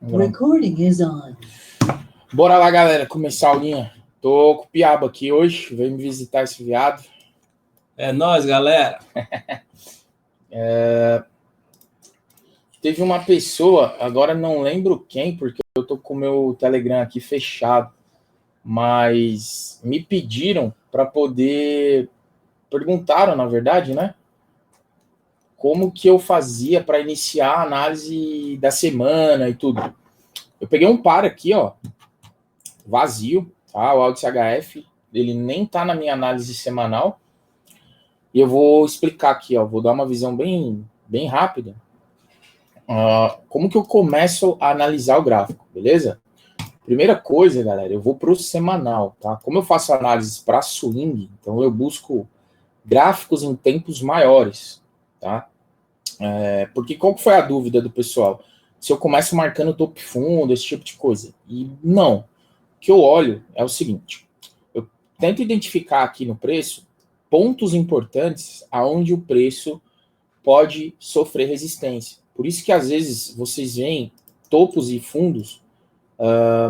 Recording is on. Bora lá, galera, começar a aulinha. Tô com o Piaba aqui hoje, veio me visitar esse viado. É nóis, galera. Teve uma pessoa, agora não lembro quem, porque eu tô com o meu Telegram aqui fechado, mas me pediram para poder... Perguntaram, na verdade, né? Como que eu fazia para iniciar a análise da semana e tudo. Eu peguei um par aqui, ó, vazio, tá? O Audice HF, ele nem tá na minha análise semanal. E eu vou explicar aqui, ó, vou dar uma visão bem rápida. Como que eu começo a analisar o gráfico, beleza? Primeira coisa, galera, eu vou pro semanal, tá? Como eu faço análises para swing, então eu busco gráficos em tempos maiores, tá? Porque qual que foi a dúvida do pessoal? Se eu começo marcando topo e fundo, esse tipo de coisa. E não. O que eu olho é o seguinte. Eu tento identificar aqui no preço pontos importantes aonde o preço pode sofrer resistência. Por isso que às vezes vocês veem topos e fundos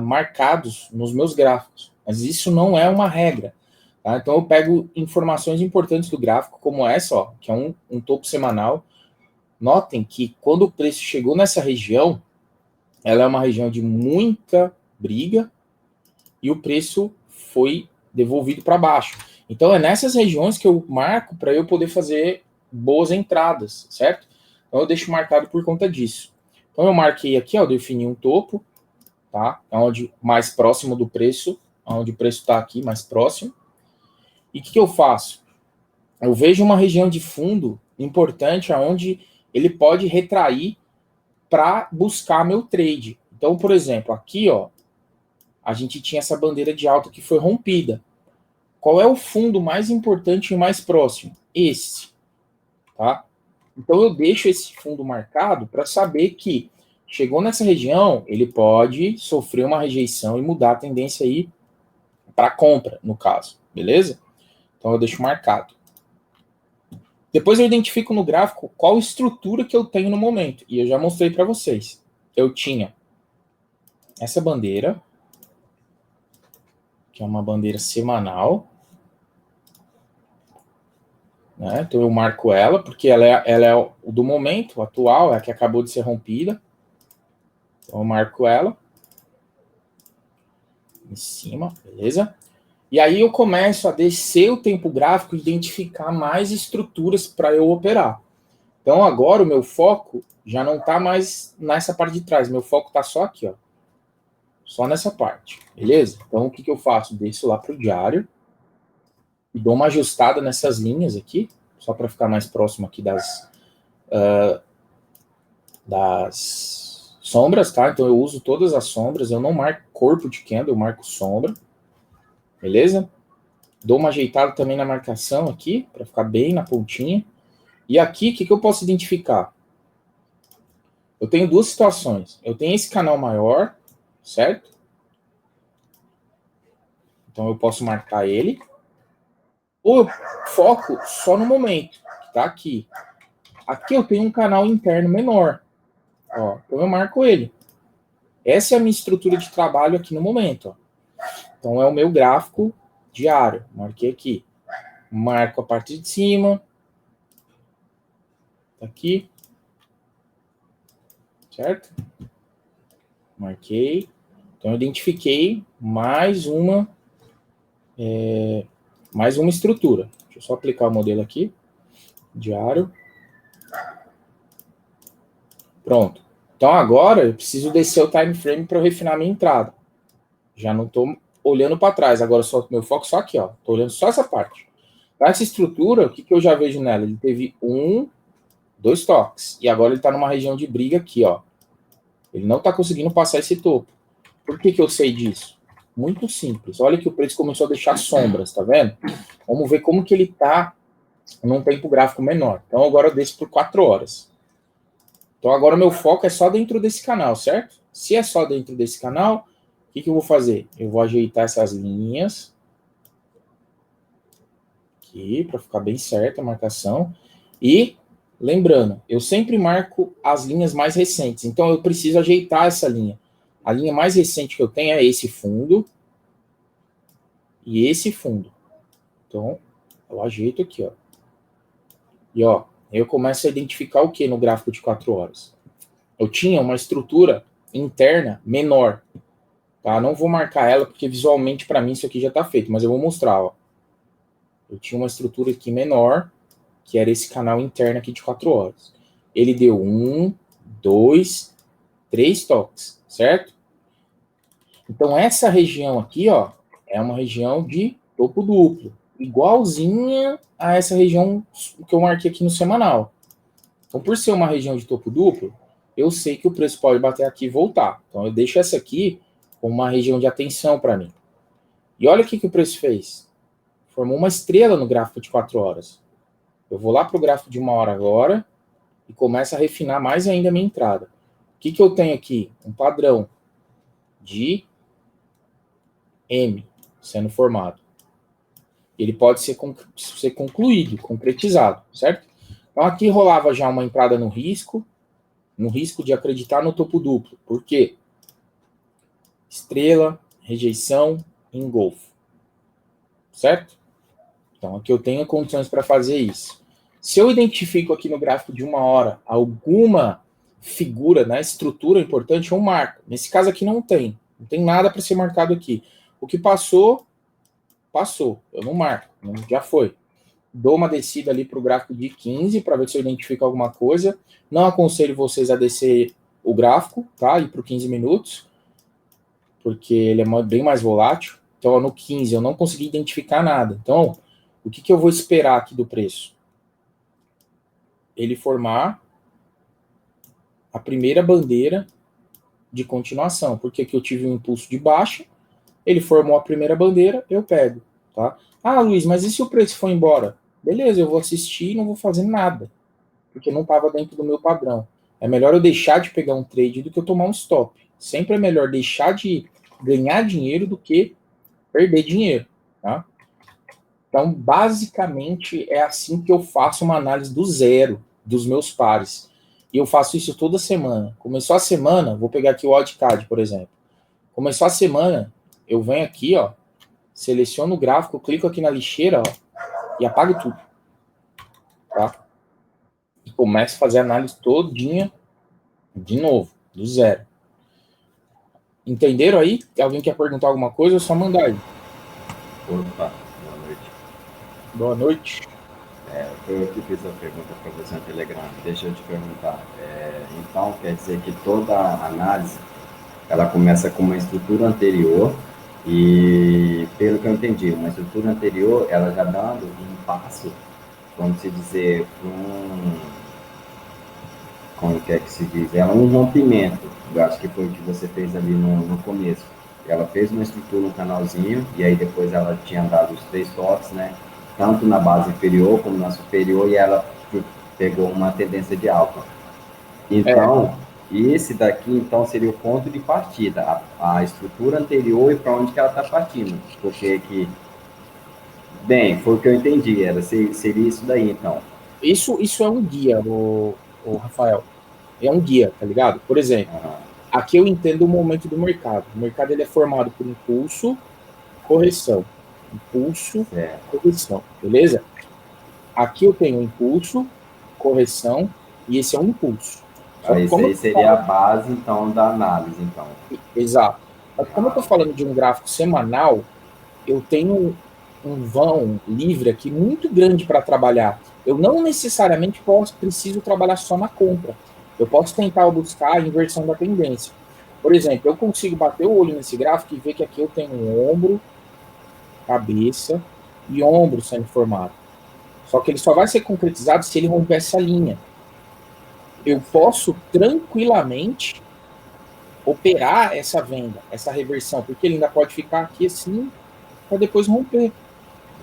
marcados nos meus gráficos. Mas isso não é uma regra. Tá? Então eu pego informações importantes do gráfico, como essa, ó, que é um topo semanal. Notem que quando o preço chegou nessa região, ela é uma região de muita briga e o preço foi devolvido para baixo. Então é nessas regiões que eu marco para eu poder fazer boas entradas, certo? Então eu deixo marcado por conta disso. Então eu marquei aqui, ó, defini um topo, tá? Onde mais próximo do preço, onde o preço está aqui mais próximo. E o que eu faço? Eu vejo uma região de fundo importante aonde ele pode retrair para buscar meu trade. Então, por exemplo, aqui, ó, a gente tinha essa bandeira de alta que foi rompida. Qual é o fundo mais importante e mais próximo? Esse, tá? Então eu deixo esse fundo marcado para saber que chegou nessa região, ele pode sofrer uma rejeição e mudar a tendência aí para compra, no caso, beleza? Então eu deixo marcado. Depois eu identifico no gráfico qual estrutura que eu tenho no momento. E eu já mostrei para vocês. Eu tinha essa bandeira, que é uma bandeira semanal. Né? Então eu marco ela, porque ela é o do momento atual, é a que acabou de ser rompida. Então eu marco ela. Em cima, beleza? E aí eu começo a descer o tempo gráfico e identificar mais estruturas para eu operar. Então agora o meu foco já não está mais nessa parte de trás, meu foco está só aqui, ó. Só nessa parte, beleza? Então o que eu faço? Desço lá para o diário e dou uma ajustada nessas linhas aqui, só para ficar mais próximo aqui das sombras, tá? Então eu uso todas as sombras, eu não marco corpo de candle, eu marco sombra, beleza? Dou uma ajeitada também na marcação aqui, para ficar bem na pontinha. E aqui, o que eu posso identificar? Eu tenho duas situações. Eu tenho esse canal maior, certo? Então eu posso marcar ele. Ou eu foco só no momento, que tá aqui. Aqui eu tenho um canal interno menor. Ó, então eu marco ele. Essa é a minha estrutura de trabalho aqui no momento. Ó. Então é o meu gráfico diário. Marquei aqui. Marco a parte de cima. Tá aqui. Certo? Marquei. Então eu identifiquei mais uma estrutura. Deixa eu só aplicar o modelo aqui. Diário. Pronto. Então agora eu preciso descer o time frame para eu refinar minha entrada. Já não estou olhando para trás. Agora só meu foco só aqui, ó. Estou olhando só essa parte. Essa estrutura, o que eu já vejo nela? Ele teve 2 toques. E agora ele está numa região de briga aqui, ó. Ele não está conseguindo passar esse topo. Por que eu sei disso? Muito simples. Olha que o preço começou a deixar sombras, tá vendo? Vamos ver como que ele está num tempo gráfico menor. Então agora eu desço por 4 horas. Então agora o meu foco é só dentro desse canal, certo? Se é só dentro desse canal, o que eu vou fazer? Eu vou ajeitar essas linhas aqui para ficar bem certa a marcação e Lembrando, eu sempre marco as linhas mais recentes, então eu preciso ajeitar essa linha. A linha mais recente que eu tenho é esse fundo e esse fundo. Então, eu ajeito aqui, ó. E, ó, eu começo a identificar o que no gráfico de 4 horas? Eu tinha uma estrutura interna menor, tá? Não vou marcar ela, porque visualmente, para mim, isso aqui já está feito, mas eu vou mostrar, ó. Eu tinha uma estrutura aqui menor, que era esse canal interno aqui de 4 horas. Ele deu 1, 2, 3 toques, certo? Então, essa região aqui, ó, é uma região de topo duplo, igualzinha a essa região que eu marquei aqui no semanal. Então, por ser uma região de topo duplo, eu sei que o preço pode bater aqui e voltar. Então, eu deixo essa aqui como uma região de atenção para mim. E olha o que o preço fez. Formou uma estrela no gráfico de 4 horas. Eu vou lá para o gráfico de 1 hora agora e começo a refinar mais ainda a minha entrada. O que eu tenho aqui? Um padrão de M sendo formado. Ele pode ser concluído, concretizado, certo? Então aqui rolava já uma entrada no risco de acreditar no topo duplo. Por quê? Estrela, rejeição, engolfo. Certo? Então aqui eu tenho condições para fazer isso. Se eu identifico aqui no gráfico de 1 hora alguma figura, né, estrutura importante, eu marco. Nesse caso aqui não tem nada para ser marcado aqui. O que passou, passou. Eu não marco, já foi. Dou uma descida ali para o gráfico de 15 para ver se eu identifico alguma coisa. Não aconselho vocês a descer o gráfico, tá? Ir para 15 minutos, porque ele é bem mais volátil. Então, no 15 eu não consegui identificar nada. Então, o que eu vou esperar aqui do preço? Ele formar a primeira bandeira de continuação, porque aqui eu tive um impulso de baixa, ele formou a primeira bandeira, eu pego, tá? Ah, Luiz, mas e se o preço for embora? Beleza, eu vou assistir e não vou fazer nada, porque não estava dentro do meu padrão. É melhor eu deixar de pegar um trade do que eu tomar um stop. Sempre é melhor deixar de ganhar dinheiro do que perder dinheiro, tá? Então, basicamente, é assim que eu faço uma análise do zero dos meus pares. E eu faço isso toda semana. Começou a semana, vou pegar aqui o Oddcard, por exemplo. Começou a semana, eu venho aqui, ó, seleciono o gráfico, clico aqui na lixeira, ó, e apago tudo. Tá? E começo a fazer a análise todinha de novo, do zero. Entenderam aí? Alguém quer perguntar alguma coisa? É só mandar aí. Opa, boa noite. Boa noite. Eu que fiz a pergunta para você no Telegram. Deixa eu te perguntar. Então, quer dizer que toda análise, ela começa com uma estrutura anterior e, pelo que eu entendi, uma estrutura anterior, ela já dando um passo, vamos dizer, como que é que se diz? Ela um rompimento. Eu acho que foi o que você fez ali no começo. Ela fez uma estrutura, um canalzinho, e aí depois ela tinha dado os 3 toques, né? Tanto na base inferior como na superior, e ela pegou uma tendência de alta. Então, esse daqui, então, seria o ponto de partida, a estrutura anterior e para onde que ela está partindo. Porque que... Bem, foi o que eu entendi, seria isso daí, então. Isso é um guia, o Rafael. É um guia, tá ligado? Por exemplo, aqui eu entendo o momento do mercado. O mercado ele é formado por impulso, correção. Impulso, correção. Beleza? Aqui eu tenho impulso, correção, e esse é um impulso. Isso aí seria a base, então, da análise, então. Exato. Mas como eu estou falando de um gráfico semanal, eu tenho um vão livre aqui muito grande para trabalhar. Eu não necessariamente preciso trabalhar só na compra. Eu posso tentar buscar a inversão da tendência. Por exemplo, eu consigo bater o olho nesse gráfico e ver que aqui eu tenho um ombro, cabeça e ombro sendo formado. Só que ele só vai ser concretizado se ele romper essa linha. Eu posso tranquilamente operar essa venda, essa reversão, porque ele ainda pode ficar aqui assim para depois romper.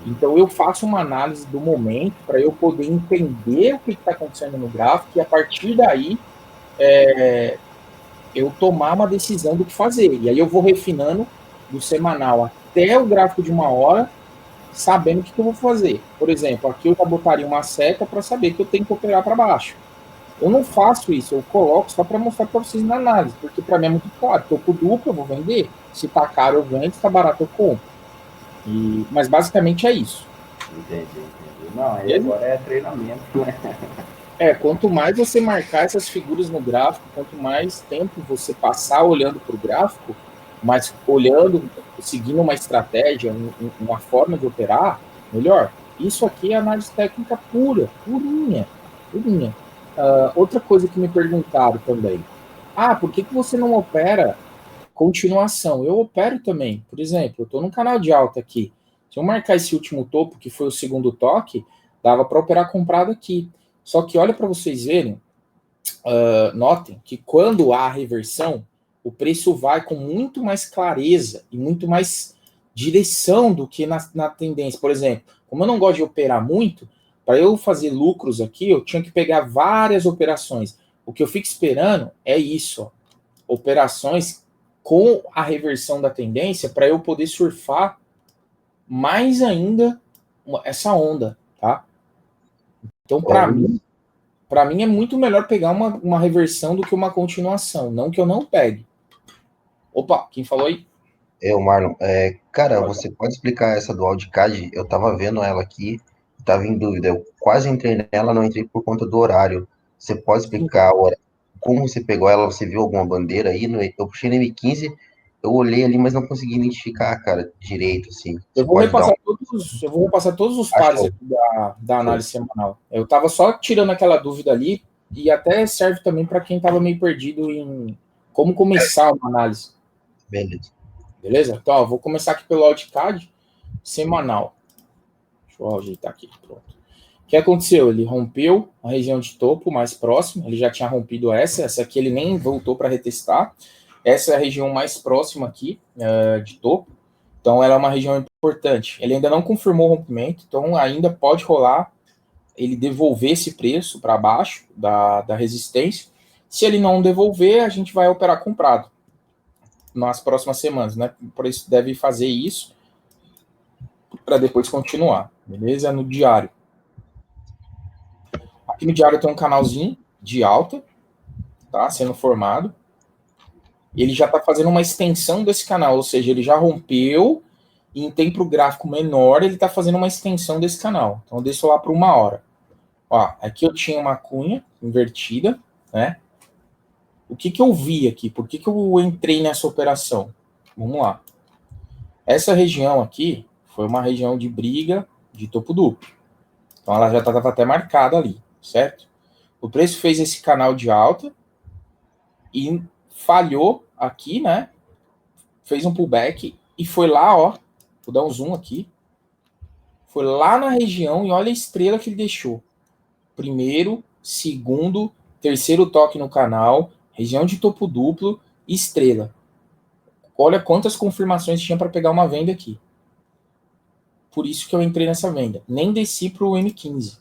Então eu faço uma análise do momento para eu poder entender o que está acontecendo no gráfico e a partir daí eu tomar uma decisão do que fazer. E aí eu vou refinando do semanal até o gráfico de 1 hora sabendo o que eu vou fazer. Por exemplo, aqui eu já botaria uma seta para saber que eu tenho que operar para baixo. Eu não faço isso, eu coloco só para mostrar para vocês na análise, porque para mim é muito claro, topo duplo eu vou vender, se tá caro eu vendo, se tá barato eu compro. Mas basicamente é isso. Entendi. Não, aí agora é treinamento, né? Quanto mais você marcar essas figuras no gráfico, quanto mais tempo você passar olhando para o gráfico, mas olhando, seguindo uma estratégia, uma forma de operar, melhor. Isso aqui é análise técnica pura, purinha. Outra coisa que me perguntaram também. Por que você não opera continuação? Eu opero também. Por exemplo, eu estou num canal de alta aqui. Se eu marcar esse último topo, que foi o segundo toque, dava para operar comprado aqui. Só que olha para vocês verem, notem que quando há reversão, o preço vai com muito mais clareza e muito mais direção do que na tendência. Por exemplo, como eu não gosto de operar muito, para eu fazer lucros aqui, eu tinha que pegar várias operações. O que eu fico esperando é isso, ó, operações com a reversão da tendência para eu poder surfar mais ainda essa onda, tá? Então, para mim é muito melhor pegar uma reversão do que uma continuação, não que eu não pegue. Opa, quem falou aí? Marlon. Cara, você pode explicar essa do Audicad? Eu tava vendo ela aqui, tava em dúvida. Eu quase entrei nela, não entrei por conta do horário. Você pode explicar como você pegou ela? Você viu alguma bandeira aí? Eu puxei no M15, eu olhei ali, mas não consegui identificar, cara, direito, assim. Você pode dar um... Eu vou repassar todos os pares aqui da análise semanal. Eu estava só tirando aquela dúvida ali e até serve também para quem estava meio perdido em como começar uma análise. Beleza? Então, ó, vou começar aqui pelo Audicad semanal. Deixa eu ajeitar aqui. Pronto. O que aconteceu? Ele rompeu a região de topo mais próxima. Ele já tinha rompido essa aqui ele nem voltou para retestar. Essa é a região mais próxima aqui de topo. Então, ela é uma região importante. Ele ainda não confirmou o rompimento, então ainda pode rolar ele devolver esse preço para baixo da resistência. Se ele não devolver, a gente vai operar comprado nas próximas semanas, né? Por isso deve fazer isso para depois continuar, beleza? No diário. Aqui no diário tem um canalzinho de alta, tá? Sendo formado. Ele já está fazendo uma extensão desse canal, ou seja, ele já rompeu e em tempo gráfico menor ele está fazendo uma extensão desse canal. Então eu deixo lá para 1 hora. Ó, aqui eu tinha uma cunha invertida, né? O que eu vi aqui? Por que eu entrei nessa operação? Vamos lá. Essa região aqui foi uma região de briga de topo duplo. Então ela já estava até marcada ali, certo? O preço fez esse canal de alta e falhou aqui, né? Fez um pullback e foi lá, ó. Vou dar um zoom aqui. Foi lá na região e olha a estrela que ele deixou. Primeiro, segundo, terceiro toque no canal, região de topo duplo e estrela. Olha quantas confirmações tinha para pegar uma venda aqui. Por isso que eu entrei nessa venda. Nem desci para o M15.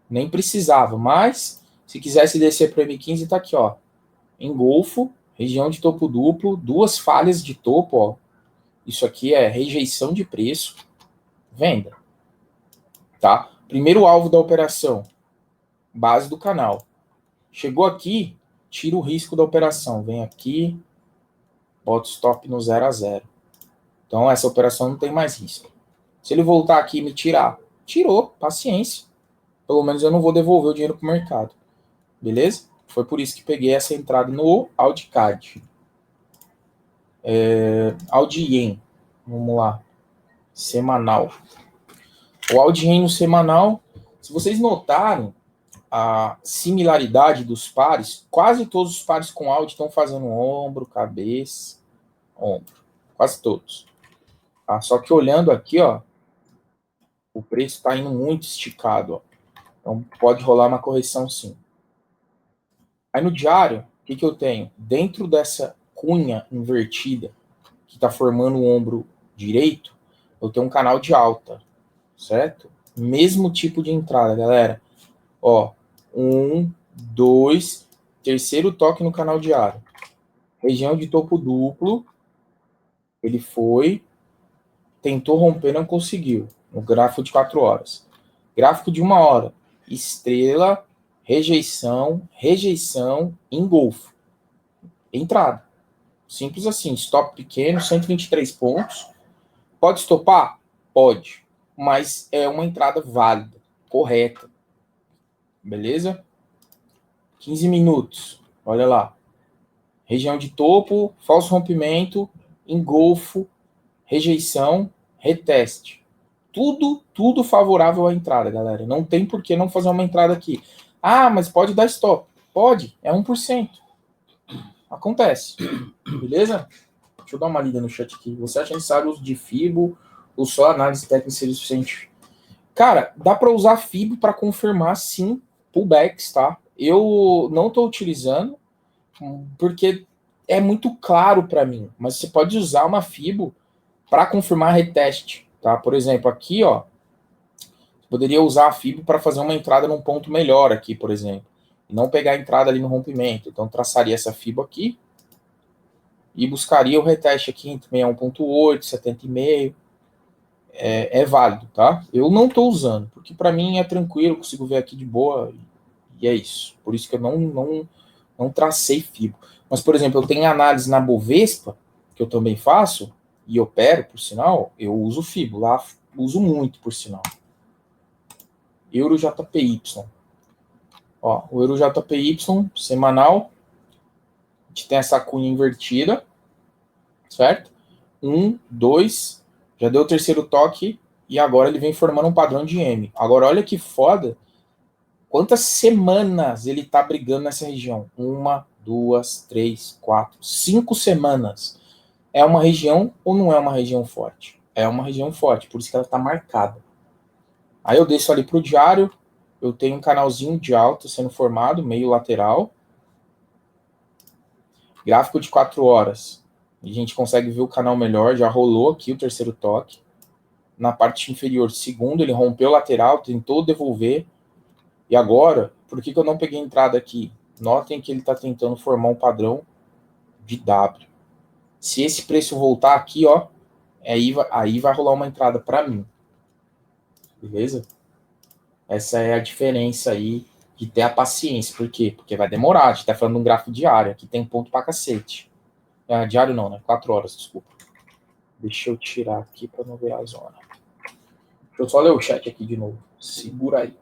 Nem precisava, mas se quisesse descer para o M15, tá aqui, ó. Engolfo, região de topo duplo, 2 falhas de topo, ó. Isso aqui é rejeição de preço, venda. Tá? Primeiro alvo da operação, base do canal. Chegou aqui, tira o risco da operação. Vem aqui, bota o stop no 0 a 0. Então essa operação não tem mais risco. Se ele voltar aqui e me tirar, tirou, paciência. Pelo menos eu não vou devolver o dinheiro para o mercado. Beleza? Foi por isso que peguei essa entrada no Audicad. Audien. Vamos lá. Semanal. O Audien no semanal, se vocês notarem a similaridade dos pares, quase todos os pares com Audi estão fazendo ombro, cabeça, ombro. Quase todos. Tá? Só que olhando aqui, ó, o preço está indo muito esticado. Ó. Então pode rolar uma correção sim. Aí no diário, o que eu tenho? Dentro dessa cunha invertida, que está formando o ombro direito, eu tenho um canal de alta, certo? Mesmo tipo de entrada, galera. Ó, 1, 2, terceiro toque no canal diário. Região de topo duplo, ele foi, tentou romper, não conseguiu. No gráfico de 4 horas. Gráfico de 1 hora. Estrela, rejeição, rejeição, engolfo. Entrada. Simples assim. Stop pequeno, 123 pontos. Pode estopar? Pode. Mas é uma entrada válida, correta. Beleza? 15 minutos. Olha lá. Região de topo, falso rompimento, engolfo, rejeição, reteste. Tudo favorável à entrada, galera. Não tem por que não fazer uma entrada aqui. Ah, mas pode dar stop. Pode, é 1%. Acontece. Beleza? Deixa eu dar uma lida no chat aqui. Você acha necessário o uso de FIBO ou só análise técnica seria suficiente? Cara, dá para usar FIBO para confirmar, sim, pullbacks, tá? Eu não estou utilizando porque é muito claro para mim. Mas você pode usar uma FIBO para confirmar reteste, tá? Por exemplo, aqui, ó, poderia usar a FIBO para fazer uma entrada num ponto melhor aqui, por exemplo. E não pegar a entrada ali no rompimento. Então, traçaria essa FIBO aqui e buscaria o reteste aqui entre 61.8, 70,5. É válido, tá? Eu não estou usando, porque para mim é tranquilo, consigo ver aqui de boa e é isso. Por isso que eu não tracei FIBO. Mas, por exemplo, eu tenho análise na Bovespa, que eu também faço, e opero, por sinal, eu uso FIBO. Lá uso muito, por sinal. Euro JPY. Ó, o Euro JPY semanal, a gente tem essa cunha invertida, certo? 1, 2, já deu o terceiro toque e agora ele vem formando um padrão de M. Agora olha que foda, quantas semanas ele tá brigando nessa região? 1, 2, 3, 4, 5 semanas. É uma região ou não é uma região forte? É uma região forte, por isso que ela tá marcada. Aí eu desço ali pro diário, eu tenho um canalzinho de alta sendo formado, meio lateral. Gráfico de 4 horas. A gente consegue ver o canal melhor, já rolou aqui o terceiro toque. Na parte inferior, segundo, ele rompeu o lateral, tentou devolver. E agora, por que eu não peguei entrada aqui? Notem que ele está tentando formar um padrão de W. Se esse preço voltar aqui, ó, aí vai rolar uma entrada para mim. Beleza? Essa é a diferença aí de ter a paciência. Por quê? Porque vai demorar. A gente tá falando de um gráfico diário. Aqui tem ponto pra cacete. Diário não, né? 4 horas, desculpa. Deixa eu tirar aqui para não ver a zona. Deixa eu só ler o chat aqui de novo. Segura aí.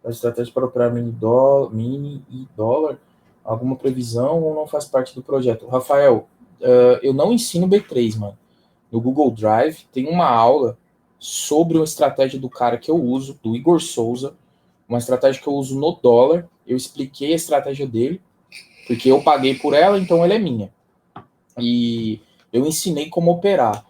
A estratégia para operar mini e dólar, alguma previsão ou não faz parte do projeto? Rafael, eu não ensino B3, mano. No Google Drive tem uma aula sobre uma estratégia do cara que eu uso, do Igor Souza, uma estratégia que eu uso no dólar. Eu expliquei a estratégia dele, porque eu paguei por ela, então ela é minha. E eu ensinei como operar.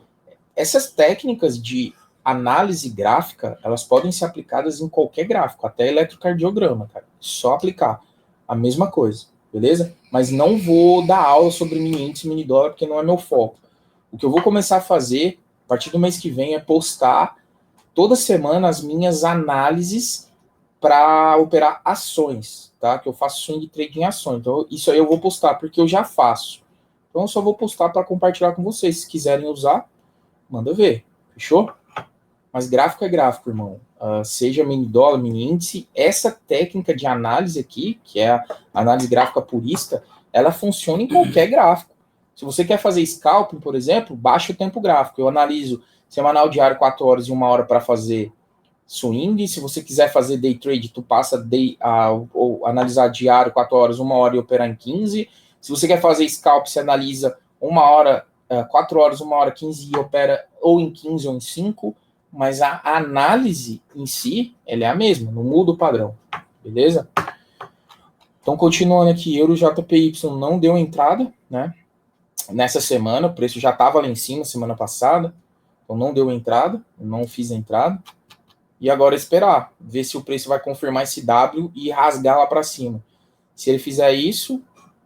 Essas técnicas de análise gráfica, elas podem ser aplicadas em qualquer gráfico, até eletrocardiograma, cara. Só aplicar a mesma coisa, beleza? Mas não vou dar aula sobre mini índice, mini dólar, porque não é meu foco. O que eu vou começar a fazer, a partir do mês que vem, é postar toda semana as minhas análises para operar ações, tá? Que eu faço swing trade em ações. Então, isso aí eu vou postar, porque eu já faço. Então, eu só vou postar para compartilhar com vocês. Se quiserem usar, manda ver. Fechou? Mas gráfico é gráfico, irmão. Seja mini dólar, mini índice, essa técnica de análise aqui, que é a análise gráfica purista, ela funciona em qualquer gráfico. Se você quer fazer scalping, por exemplo, baixa o tempo gráfico. Eu analiso semanal, diário, 4 horas e 1 hora para fazer swing. Se você quiser fazer day trade, tu passa ou analisar diário, 4 horas, 1 hora e operar em 15. Se você quer fazer scalp, você analisa 1 hora, 4 horas, 1 hora, 15 e opera ou em 15 ou em 5. Mas a análise em si, ela é a mesma, não muda o padrão. Beleza? Então, continuando aqui, Euro JPY não deu entrada, né? Nessa semana, o preço já estava lá em cima semana passada, então não deu entrada, não fiz a entrada. E agora esperar, ver se o preço vai confirmar esse W e rasgar lá para cima. Se ele fizer isso,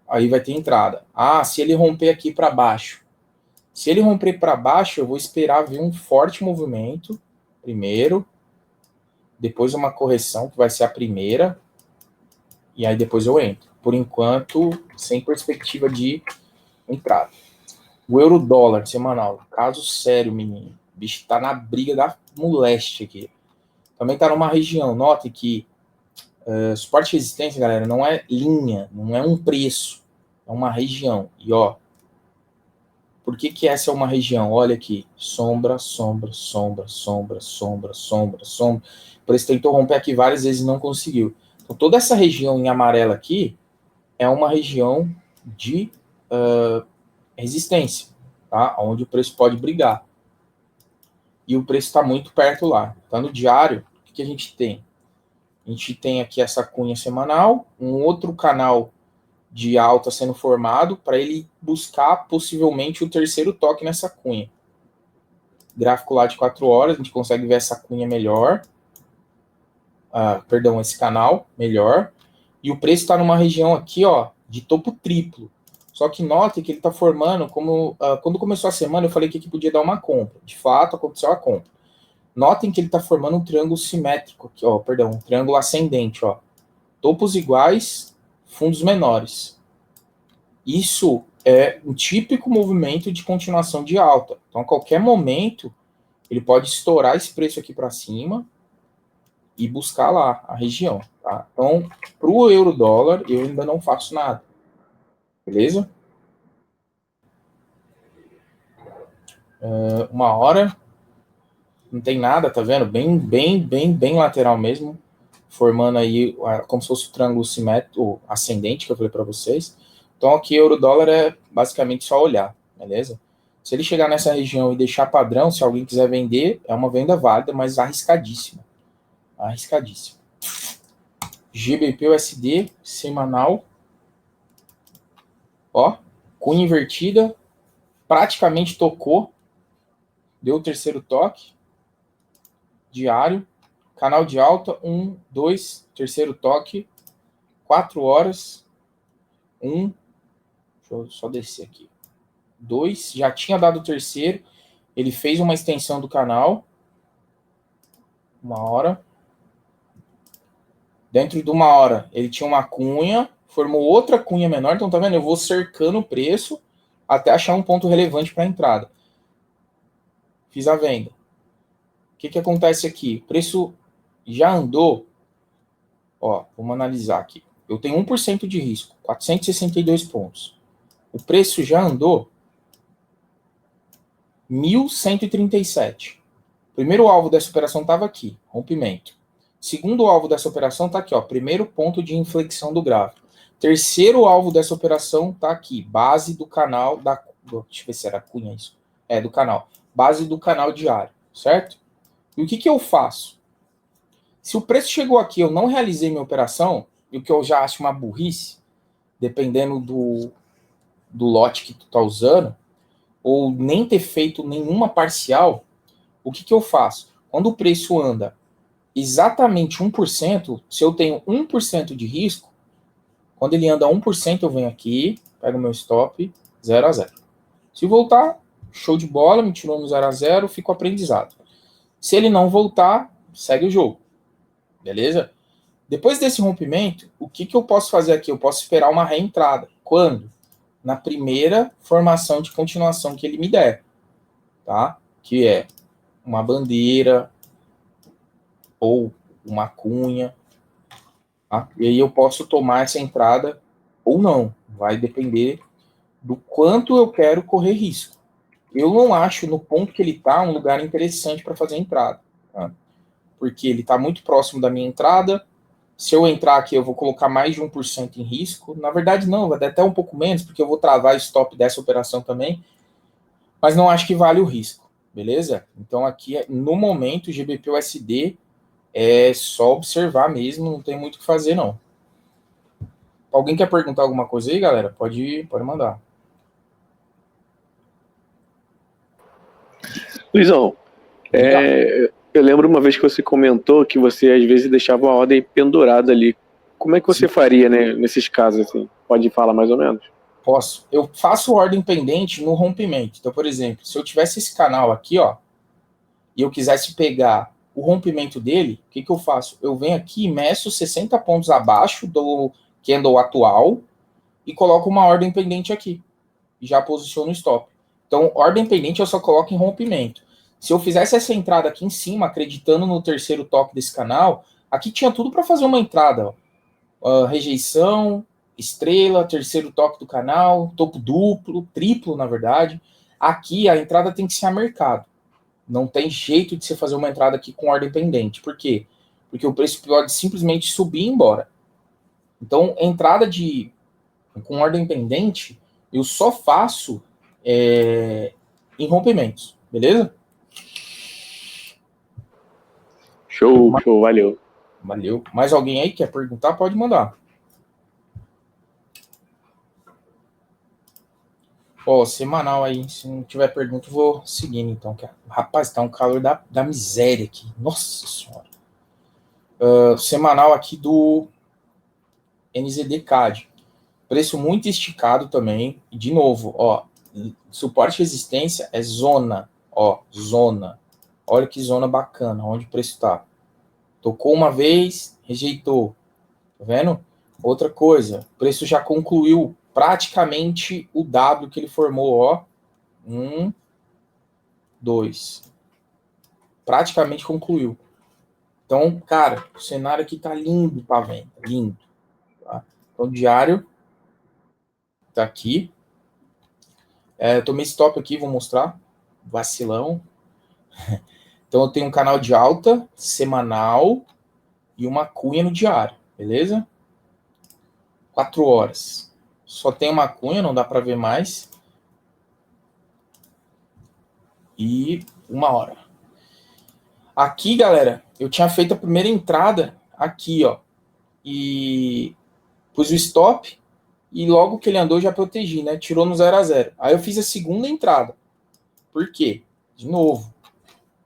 aí vai ter entrada. Se ele romper aqui para baixo. Se ele romper para baixo, eu vou esperar ver um forte movimento, primeiro, depois uma correção, que vai ser a primeira, e aí depois eu entro. Por enquanto, sem perspectiva de entrada. O euro-dólar semanal, caso sério, menino. O bicho tá na briga da moleste aqui. Também tá numa região. Note que suporte e resistência, galera, não é linha, não é um preço. É uma região. E, ó, por que essa é uma região? Olha aqui. Sombra, sombra, sombra, sombra, sombra, sombra, sombra. O preço tentou romper aqui várias vezes e não conseguiu. Então, toda essa região em amarelo aqui é uma região de resistência, tá? Onde o preço pode brigar. E o preço está muito perto lá. Tá no diário, o que a gente tem? A gente tem aqui essa cunha semanal, um outro canal de alta sendo formado para ele buscar possivelmente o terceiro toque nessa cunha. Gráfico lá de 4 horas, a gente consegue ver essa cunha melhor. Perdão, esse canal melhor. E o preço está numa região aqui, ó, de topo triplo. Só que note que ele está formando, como quando começou a semana, eu falei que aqui podia dar uma compra. De fato, aconteceu a compra. Notem que ele está formando um triângulo simétrico aqui, ó, perdão, um triângulo ascendente, ó. Topos iguais, fundos menores. Isso é um típico movimento de continuação de alta. Então, a qualquer momento, ele pode estourar esse preço aqui para cima e buscar lá a região, tá? Então, para o euro-dólar, eu ainda não faço nada. Beleza? Uma hora, não tem nada, tá vendo? Bem lateral mesmo, formando aí como se fosse o triângulo simétrico ascendente que eu falei para vocês. Então aqui euro-dólar é basicamente só olhar, beleza? Se ele chegar nessa região e deixar padrão, se alguém quiser vender, é uma venda válida, mas arriscadíssima. Arriscadíssima. GBP-USD semanal. Ó, cunha invertida, praticamente tocou, deu o terceiro toque, diário, canal de alta, 1, 2, terceiro toque, 4 horas, 1, deixa eu só descer aqui, 2, já tinha dado o terceiro, ele fez uma extensão do canal, 1 hora, dentro de 1 hora ele tinha uma cunha, formou outra cunha menor, então tá vendo, eu vou cercando o preço até achar um ponto relevante para a entrada. Fiz a venda. O que acontece aqui? O preço já andou. Ó, vamos analisar aqui. Eu tenho 1% de risco, 462 pontos. O preço já andou 1.137. Primeiro alvo dessa operação estava aqui, rompimento. Segundo alvo dessa operação está aqui, ó, primeiro ponto de inflexão do gráfico. Terceiro alvo dessa operação está aqui, base do canal da... Deixa eu ver se era cunha isso. É, do canal. Base do canal diário, certo? E o que eu faço? Se o preço chegou aqui, eu não realizei minha operação, e o que eu já acho uma burrice, dependendo do lote que tu tá usando, ou nem ter feito nenhuma parcial, o que eu faço? Quando o preço anda exatamente 1%, se eu tenho 1% de risco, quando ele anda 1%, eu venho aqui, pego meu stop, 0 a 0. Se voltar, show de bola, me tirou no 0 a 0, fico aprendizado. Se ele não voltar, segue o jogo. Beleza? Depois desse rompimento, o que eu posso fazer aqui? Eu posso esperar uma reentrada. Quando? Na primeira formação de continuação que ele me der. Tá? Que é uma bandeira ou uma cunha. Tá? E aí eu posso tomar essa entrada ou não. Vai depender do quanto eu quero correr risco. Eu não acho, no ponto que ele está, um lugar interessante para fazer entrada. Tá? Porque ele está muito próximo da minha entrada. Se eu entrar aqui, eu vou colocar mais de 1% em risco. Na verdade, não, vai dar até um pouco menos, porque eu vou travar stop dessa operação também. Mas não acho que vale o risco, beleza? Então aqui, no momento, GBP-USD é só observar mesmo, não tem muito o que fazer, não. Alguém quer perguntar alguma coisa aí, galera? Pode mandar. Luizão, eu lembro uma vez que você comentou que você às vezes deixava a ordem pendurada ali. Como é que você faria, né, nesses casos assim? Pode falar mais ou menos? Posso. Eu faço ordem pendente no rompimento. Então, por exemplo, se eu tivesse esse canal aqui, ó, e eu quisesse pegar o rompimento dele, o que eu faço? Eu venho aqui e meço 60 pontos abaixo do candle atual e coloco uma ordem pendente aqui. E já posiciono o stop. Então, ordem pendente eu só coloco em rompimento. Se eu fizesse essa entrada aqui em cima, acreditando no terceiro toque desse canal, aqui tinha tudo para fazer uma entrada. Ó. Rejeição, estrela, terceiro toque do canal, topo duplo, triplo, na verdade. Aqui a entrada tem que ser a mercado. Não tem jeito de você fazer uma entrada aqui com ordem pendente. Por quê? Porque o preço pode simplesmente subir e ir embora. Então, entrada com ordem pendente, eu só faço em rompimentos. Beleza? Show, valeu. Valeu. Mais alguém aí quer perguntar? Pode mandar. Ó, semanal aí. Se não tiver pergunta, eu vou seguindo então. Rapaz, tá um calor da miséria aqui. Nossa senhora. Semanal aqui do NZD CAD. Preço muito esticado também. E de novo, ó. Suporte e resistência é zona. Ó, zona. Olha que zona bacana. Onde o preço tá. Tocou uma vez, rejeitou. Tá vendo? Outra coisa. O preço já concluiu praticamente o W que ele formou, ó. 1, 2. Praticamente concluiu. Então, cara, o cenário aqui tá lindo pra venda. Lindo. Tá? Então, o diário tá aqui. Eu tomei stop aqui, vou mostrar. Vacilão. Então, eu tenho um canal de alta, semanal, e uma cunha no diário. Beleza? 4 horas. Só tem uma cunha, não dá para ver mais. E 1 hora. Aqui, galera, eu tinha feito a primeira entrada aqui, ó. E pus o stop e logo que ele andou já protegi, né? Tirou no 0 a 0. Aí eu fiz a segunda entrada. Por quê? De novo.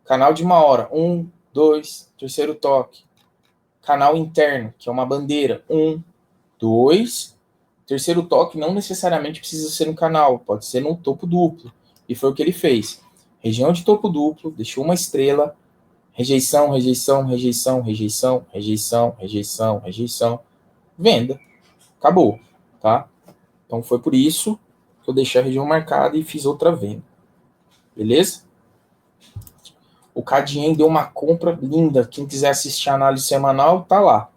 Canal de 1 hora. 1, 2, terceiro toque. Canal interno, que é uma bandeira. 1, 2. Terceiro toque não necessariamente precisa ser no canal, pode ser no topo duplo. E foi o que ele fez. Região de topo duplo, deixou uma estrela, rejeição, rejeição, rejeição, rejeição, rejeição, rejeição, rejeição, venda. Acabou, tá? Então foi por isso que eu deixei a região marcada e fiz outra venda. Beleza? O Cadien deu uma compra linda. Quem quiser assistir a análise semanal, tá lá.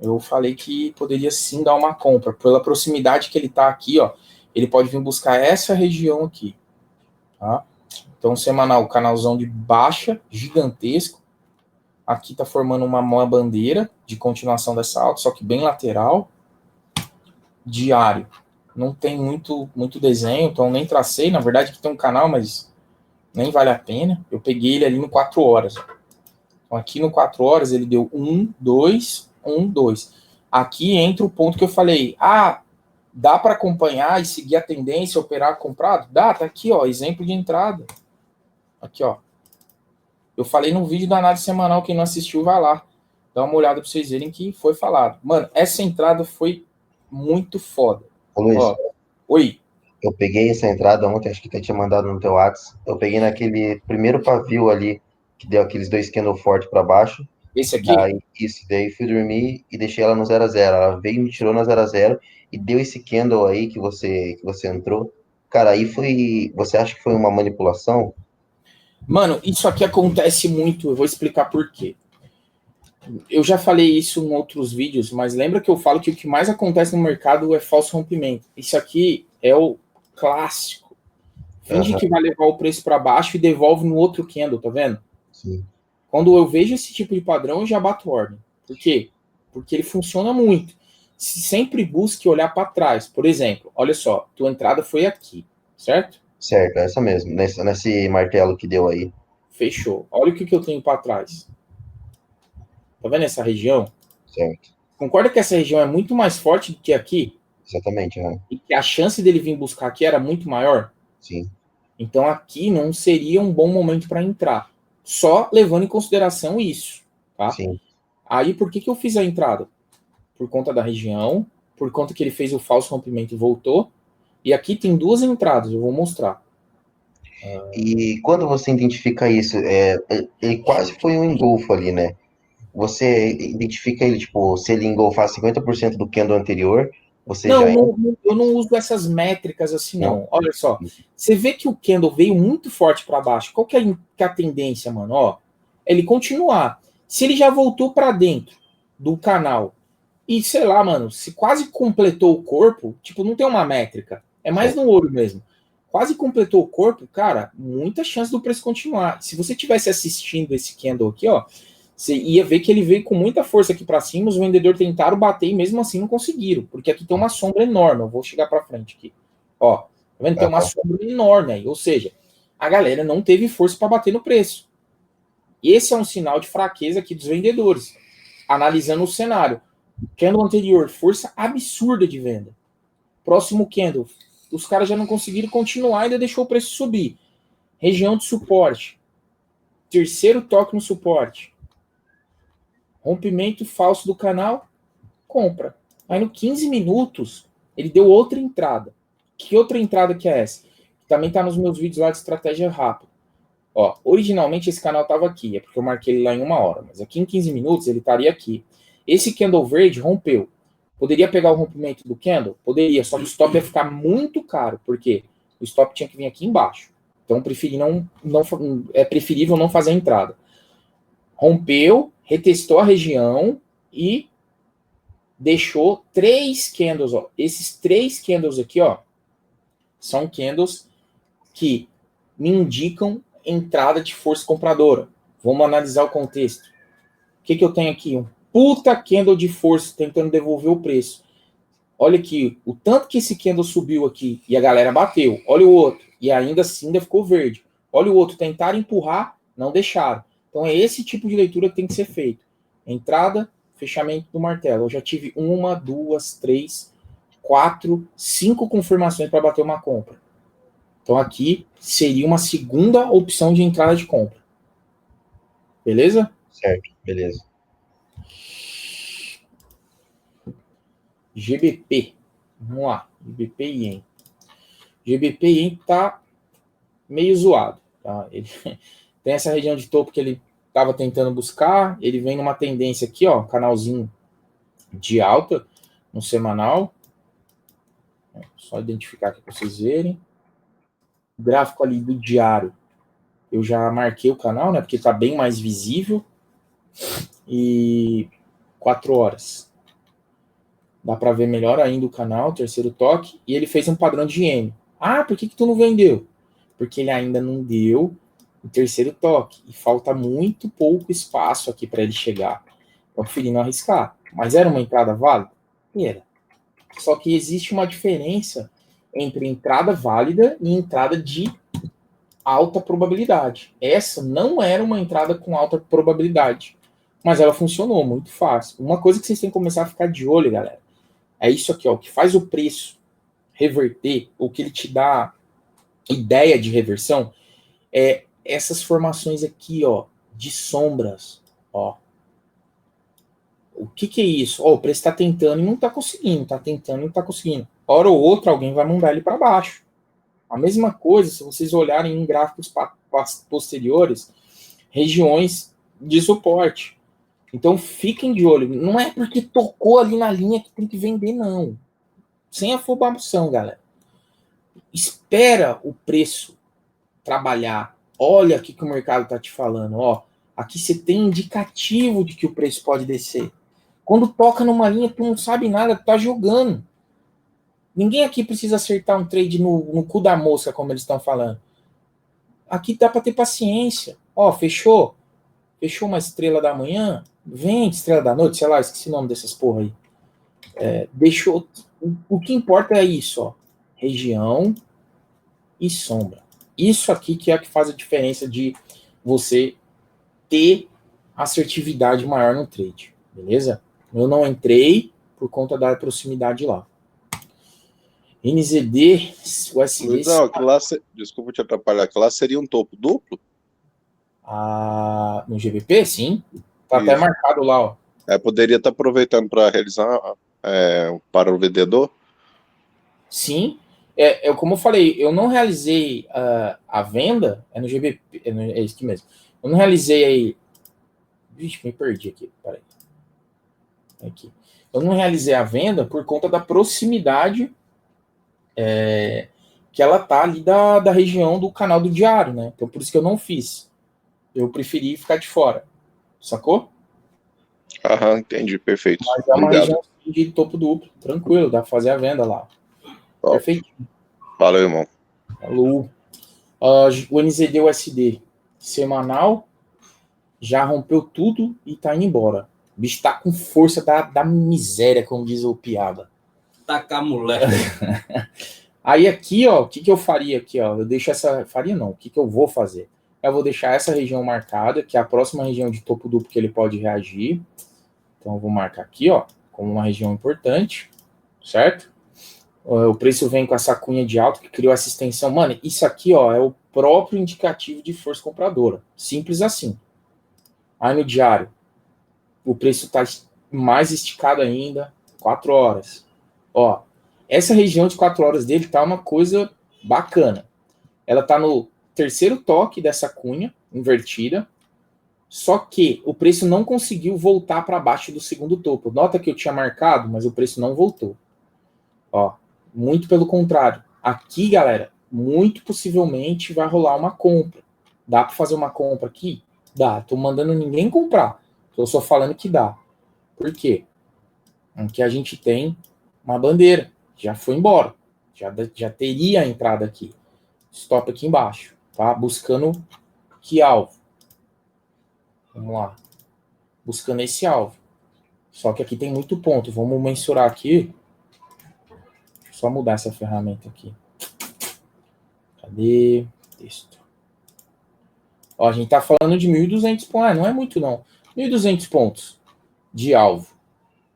Eu falei que poderia sim dar uma compra. Pela proximidade que ele está aqui, ó, ele pode vir buscar essa região aqui. Tá? Então, semanal, canalzão de baixa, gigantesco. Aqui está formando uma bandeira de continuação dessa alta, só que bem lateral. Diário. Não tem muito desenho, então nem tracei. Na verdade, aqui tem um canal, mas nem vale a pena. Eu peguei ele ali no 4 horas. Então, aqui no 4 horas, ele deu 1, 2... 1, 2. Aqui entra o ponto que eu falei. Dá para acompanhar e seguir a tendência, operar comprado? Dá, tá aqui, ó, exemplo de entrada. Aqui, ó. Eu falei no vídeo da análise semanal, quem não assistiu, vai lá. Dá uma olhada para vocês verem que foi falado. Mano, essa entrada foi muito foda. Ô, Luiz, ó, oi. Eu peguei essa entrada ontem, acho que até tinha mandado no teu WhatsApp. Eu peguei naquele primeiro pavio ali, que deu aqueles 2 candle forte para baixo. Esse aqui? Daí fui dormir e deixei ela no 0 a 0. Ela veio e me tirou no 0 a 0 e deu esse candle aí que você entrou. Cara, aí foi. Você acha que foi uma manipulação? Mano, isso aqui acontece muito. Eu vou explicar por quê. Eu já falei isso em outros vídeos, mas lembra que eu falo que o que mais acontece no mercado é falso rompimento. Isso aqui é o clássico. Finge que vai levar o preço para baixo e devolve no outro candle, tá vendo? Sim. Quando eu vejo esse tipo de padrão, eu já bato ordem. Por quê? Porque ele funciona muito. Sempre busque olhar para trás. Por exemplo, olha só, tua entrada foi aqui, certo? Certo, essa mesmo, nesse martelo que deu aí. Fechou. Olha o que eu tenho para trás. Tá vendo essa região? Certo. Concorda que essa região é muito mais forte do que aqui? Exatamente, né? E que a chance dele vir buscar aqui era muito maior? Sim. Então aqui não seria um bom momento para entrar. Só levando em consideração isso, tá? Sim. Aí por que eu fiz a entrada? Por conta da região, por conta que ele fez o falso rompimento e voltou. E aqui tem 2 entradas, eu vou mostrar. E quando você identifica isso, ele quase foi um engolfo ali, né? Você identifica ele, tipo, se ele engolfar 50% do candle anterior, Você Não, já eu não uso essas métricas assim, não. Olha só. Você vê que o candle veio muito forte para baixo. Qual que é a tendência, mano? Ó, ele continuar. Se ele já voltou para dentro do canal e, sei lá, mano, se quase completou o corpo, tipo, não tem uma métrica. É mais no ouro mesmo. Quase completou o corpo, cara, muita chance do preço continuar. Se você tivesse assistindo esse candle aqui, ó, você ia ver que ele veio com muita força aqui para cima, os vendedores tentaram bater e mesmo assim não conseguiram, porque aqui tem uma sombra enorme. Eu vou chegar para frente aqui. Ó, tá vendo? Tem uma sombra enorme aí, ou seja, a galera não teve força para bater no preço. Esse é um sinal de fraqueza aqui dos vendedores. Analisando o cenário. Candle anterior, força absurda de venda. Próximo candle, os caras já não conseguiram continuar, ainda deixou o preço subir. Região de suporte. Terceiro toque no suporte. Rompimento falso do canal, compra. Aí no 15 minutos, ele deu outra entrada. Que outra entrada que é essa? Também está nos meus vídeos lá de estratégia rápida. Ó, originalmente esse canal estava aqui, é porque eu marquei ele lá em 1 hora, mas aqui em 15 minutos ele estaria aqui. Esse candle verde rompeu. Poderia pegar o rompimento do candle? Poderia, só que o stop ia ficar muito caro, porque o stop tinha que vir aqui embaixo. Então é preferível não fazer a entrada. Rompeu, retestou a região e deixou 3 candles. Ó. Esses 3 candles aqui, ó, são candles que me indicam entrada de força compradora. Vamos analisar o contexto. O que eu tenho aqui? Um puta candle de força tentando devolver o preço. Olha aqui, o tanto que esse candle subiu aqui e a galera bateu. Olha o outro. E ainda assim ainda ficou verde. Olha o outro. Tentaram empurrar, não deixaram. Então é esse tipo de leitura que tem que ser feito. Entrada, fechamento do martelo. Eu já tive 1, 2, 3, 4, 5 confirmações para bater uma compra. Então aqui seria uma segunda opção de entrada de compra. Beleza? Certo, beleza. GBP. Vamos lá. GBP e Yen. GBP e Yen tá meio zoado. Tá? Ele tem essa região de topo que ele estava tentando buscar. Ele vem numa tendência aqui, ó, canalzinho de alta no semanal. Só identificar aqui para vocês verem. O gráfico ali do diário. Eu já marquei o canal, né? Porque tá bem mais visível. E 4 horas. Dá para ver melhor ainda o canal, terceiro toque. E ele fez um padrão de M. Ah, por que tu não vendeu? Porque ele ainda não deu o terceiro toque. E falta muito pouco espaço aqui para ele chegar. Então, preferi não arriscar. Mas era uma entrada válida? Era. Só que existe uma diferença entre entrada válida e entrada de alta probabilidade. Essa não era uma entrada com alta probabilidade. Mas ela funcionou muito fácil. Uma coisa que vocês têm que começar a ficar de olho, galera, é isso aqui, ó, que faz o preço reverter, ou que ele te dá ideia de reversão, é essas formações aqui, ó, de sombras, ó. O que é isso? Ó, o preço está tentando e não está conseguindo, está tentando e não está conseguindo. Hora ou outra, alguém vai mandar ele para baixo. A mesma coisa, se vocês olharem em gráficos posteriores, regiões de suporte. Então, fiquem de olho. Não é porque tocou ali na linha que tem que vender, não. Sem afobação, galera. Espera o preço trabalhar. Olha o que o mercado está te falando. Ó, aqui você tem indicativo de que o preço pode descer. Quando toca numa linha, tu não sabe nada, tu tá jogando. Ninguém aqui precisa acertar um trade no cu da mosca, como eles estão falando. Aqui dá para ter paciência. Ó, fechou? Fechou uma estrela da manhã? Vende estrela da noite, sei lá, esqueci o nome dessas porra aí. Deixou. O que importa é isso, ó. Região e sombra. Isso aqui que é que faz a diferença de você ter assertividade maior no trade, beleza? Eu não entrei por conta da proximidade lá. NZD, USD... Luizão, desculpa te atrapalhar, aquilo lá seria um topo duplo? No GBP, sim. Tá até marcado lá, ó. Poderia estar aproveitando para realizar para o vendedor? Sim. Como eu falei, eu não realizei a venda, no GBP, é isso aqui mesmo. Eu não realizei aí. Vixe, me perdi aqui, peraí. Aqui. Eu não realizei a venda por conta da proximidade que ela tá ali da região do canal do diário, né? Então por isso que eu não fiz. Eu preferi ficar de fora. Sacou? Aham, entendi, perfeito. Mas é uma Obrigado. região de topo duplo. Tranquilo, dá pra fazer a venda lá. Top. Perfeito. Valeu, irmão. Alô. O NZD-USD semanal já rompeu tudo e tá indo embora. O bicho tá com força da miséria, como diz o Piaba. Tacar moleque. Aí aqui, ó, o que eu faria aqui, ó? Eu deixo essa... Faria não, o que eu vou fazer? Eu vou deixar essa região marcada, que é a próxima região de topo duplo que ele pode reagir. Então eu vou marcar aqui, ó, como uma região importante, certo? O preço vem com essa cunha de alta que criou essa extensão. Mano, isso aqui, ó, é o próprio indicativo de força compradora. Simples assim. Aí no diário, o preço tá mais esticado ainda, 4 horas. Ó, essa região de 4 horas dele tá uma coisa bacana. Ela tá no terceiro toque dessa cunha invertida, só que o preço não conseguiu voltar para baixo do segundo topo. Nota que eu tinha marcado, mas o preço não voltou. Ó, muito pelo contrário. Aqui, galera, muito possivelmente vai rolar uma compra. Dá para fazer uma compra aqui? Dá. Tô mandando ninguém comprar. Tô só falando que dá. Por quê? Porque a gente tem uma bandeira. Já foi embora. Já teria entrado aqui. Stop aqui embaixo. Tá? Buscando que alvo? Vamos lá. Buscando esse alvo. Só que aqui tem muito ponto. Vamos mensurar aqui. Deixa eu só mudar essa ferramenta aqui. Cadê? Texto. Ó, a gente tá falando de 1.200 pontos. Não é muito, não. 1.200 pontos de alvo.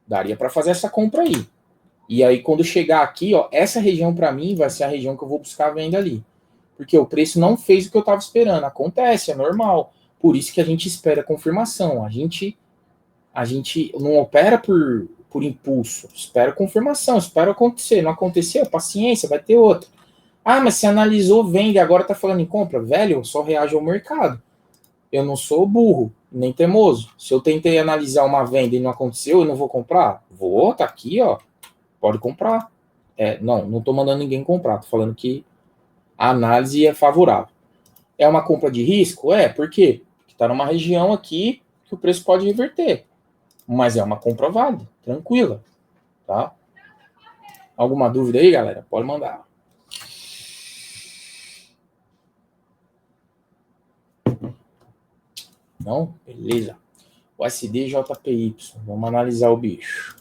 Daria para fazer essa compra aí. E aí, quando chegar aqui, ó, essa região para mim vai ser a região que eu vou buscar a venda ali. Porque o preço não fez o que eu estava esperando. Acontece, é normal. Por isso que a gente espera confirmação. A gente não opera por impulso. Espera confirmação, espera acontecer. Não aconteceu, paciência, vai ter outra. Ah, mas se analisou, vende, agora tá falando em compra. Velho, eu só reajo ao mercado. Eu não sou burro, nem teimoso. Se eu tentei analisar uma venda e não aconteceu, eu não vou comprar? Vou, tá aqui, ó. Pode comprar. Não tô mandando ninguém comprar. Tô falando que a análise é favorável. É uma compra de risco? Por quê? Porque tá numa região aqui que o preço pode reverter. Mas é uma compra válida, tranquila. Tá? Alguma dúvida aí, galera? Pode mandar. Não? Beleza. O SDJPY. Vamos analisar o bicho.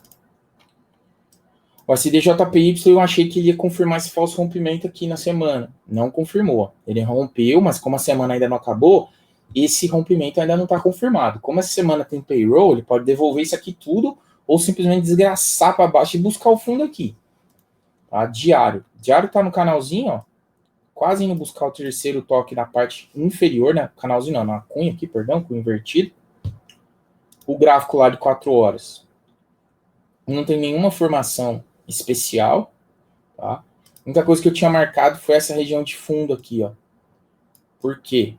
O SDJPY eu achei que ele ia confirmar esse falso rompimento aqui na semana. Não confirmou. Ele rompeu, mas como a semana ainda não acabou, esse rompimento ainda não está confirmado. Como essa semana tem payroll, ele pode devolver isso aqui tudo ou simplesmente desgraçar para baixo e buscar o fundo aqui. Tá? Diário. Diário está no canalzinho, ó. Quase indo buscar o terceiro toque na parte inferior, né? Canalzinho não, na cunha aqui, perdão, cunha invertido. O gráfico lá de 4 horas. Não tem nenhuma formação especial, tá? A única coisa que eu tinha marcado foi essa região de fundo aqui, ó. Por quê?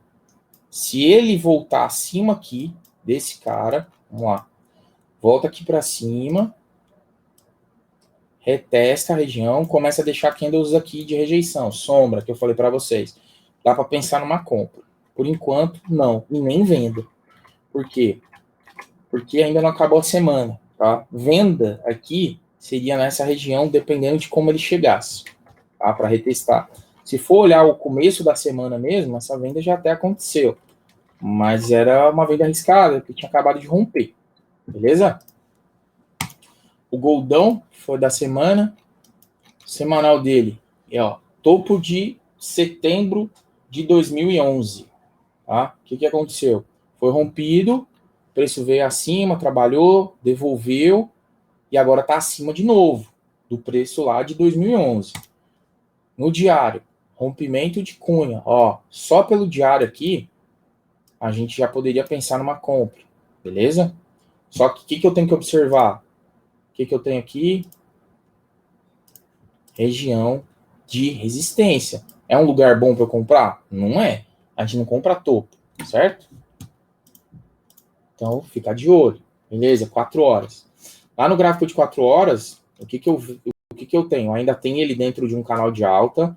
Se ele voltar acima aqui desse cara, vamos lá, volta aqui para cima, retesta a região, começa a deixar candles aqui de rejeição, sombra, que eu falei para vocês. Dá para pensar numa compra. Por enquanto, não, e nem venda. Por quê? Porque ainda não acabou a semana, tá? Venda aqui seria nessa região, dependendo de como ele chegasse, tá? Para retestar. Se for olhar o começo da semana mesmo, essa venda já até aconteceu. Mas era uma venda arriscada, que tinha acabado de romper. Beleza? O Goldão foi da semana. Semanal dele é, ó, topo de setembro de 2011. Tá? O que aconteceu? Foi rompido, o preço veio acima, trabalhou, devolveu, e agora está acima de novo do preço lá de 2011. No diário, rompimento de cunha. Ó, só pelo diário aqui, a gente já poderia pensar numa compra, beleza? Só que o que eu tenho que observar? O que eu tenho aqui? Região de resistência. É um lugar bom para eu comprar? Não é. A gente não compra topo, certo? Então, fica de olho. Beleza? 4 horas. Lá no gráfico de 4 horas, o que eu tenho? Ainda tem ele dentro de um canal de alta,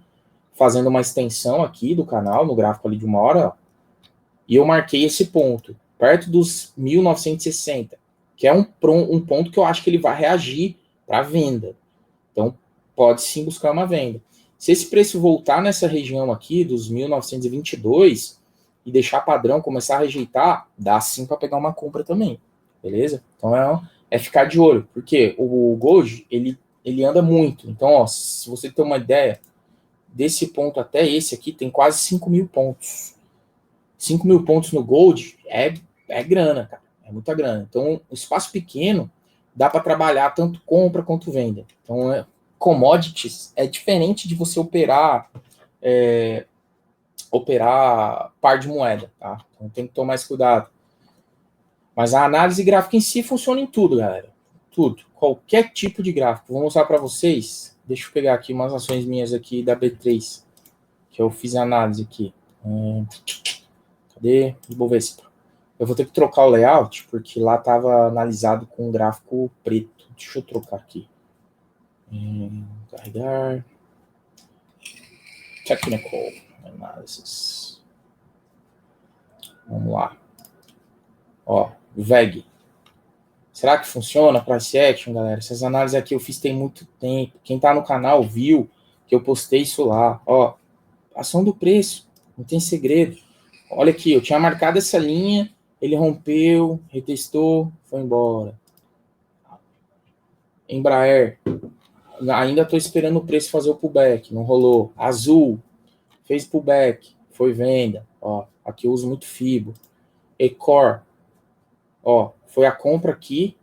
fazendo uma extensão aqui do canal, no gráfico ali de 1 hora, ó, e eu marquei esse ponto, perto dos 1960, que é um ponto que eu acho que ele vai reagir para venda. Então, pode sim buscar uma venda. Se esse preço voltar nessa região aqui, dos 1922, e deixar padrão, começar a rejeitar, dá sim para pegar uma compra também, beleza? Então, é ficar de olho, porque o Gold, ele anda muito. Então, ó, se você tem uma ideia, desse ponto até esse aqui, tem quase 5.000 pontos. 5.000 pontos no Gold é grana, cara. É muita grana. Então, um espaço pequeno dá para trabalhar tanto compra quanto venda. Então, commodities é diferente de você operar par de moeda, tá? Então, tem que tomar esse cuidado. Mas a análise gráfica em si funciona em tudo, galera. Tudo. Qualquer tipo de gráfico. Vou mostrar para vocês. Deixa eu pegar aqui umas ações minhas aqui da B3, que eu fiz a análise aqui. Cadê? Ibovespa. Eu vou ter que trocar o layout, porque lá estava analisado com um gráfico preto. Deixa eu trocar aqui. Carregar. Technical Analysis. Vamos lá. Ó, VEG. Será que funciona Price Action, galera? Essas análises aqui eu fiz tem muito tempo. Quem tá no canal viu que eu postei isso lá. Ó, ação do preço. Não tem segredo. Olha aqui, eu tinha marcado essa linha, ele rompeu, retestou, foi embora. Embraer. Ainda estou esperando o preço fazer o pullback, não rolou. Azul, fez pullback, foi venda. Ó, aqui eu uso muito FIBO. Ecor, ó, foi a compra aqui